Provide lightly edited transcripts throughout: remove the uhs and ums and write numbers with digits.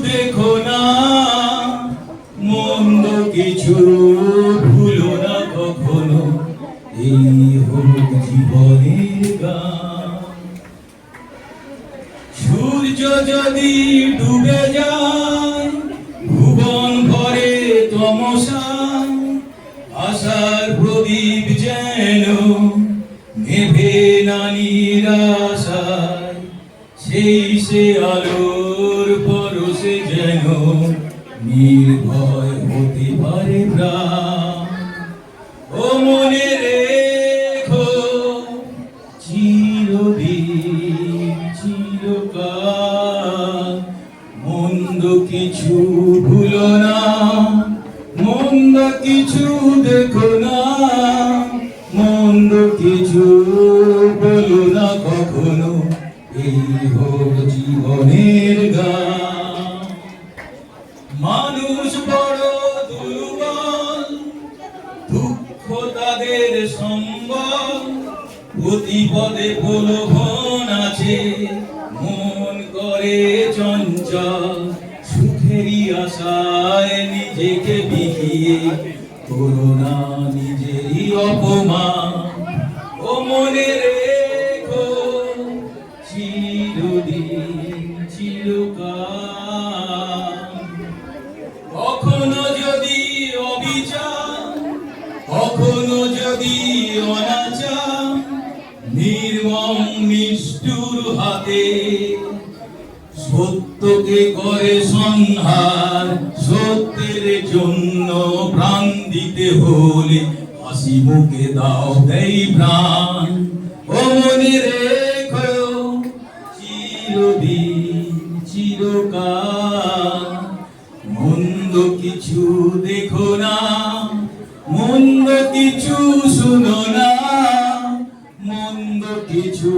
দেখো না, মন্দ কিছু ভুলো না কখনো, এই হোক জীবনের গান। সূর্য যদি ডুবে যায়, ভুবন ভরে তমসায়, আশার প্রদীপ যেন নেভে না নিরাশায়, সেই সে আলোর পরশে যেন নির্ভয় হতে পারে প্রাণ। ও মনে রেখো চিরদিন চিরকাল, মন্দ কিছু ভুলো না, মন্দ কিছু দেখো না, মন্দ কিছু বলো না কখনো, এই হোক জীবনের গান। মানুষ বড় দুর্বল, দুঃখ তাদের সম্বল, প্রতিপদে প্রলোভন আছে, মন করে চঞ্চল, সুখেরই আশায় নিজেকে বিকিয়ে করো না নিজেরই অপমান। ও মনে রেখো চিরদিন চিরকাল, কখনো যদি অবিচার, কখনো যদি অনাচার, নির্মম নিষ্ঠুর হাতে সত্যকে করে সংহার, সত্যের জন্য প্রাণ দিতে হলে হাসি মুখে দাও দেই প্রাণ। ও মনে রেখো চিরদিন চিরকাল, মন্দ কিছু দেখো না, মন্দ কিছু শুনো না, মন্দ কিছু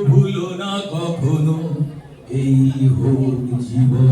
ভুলো না কখনো, এই হোক জীবন।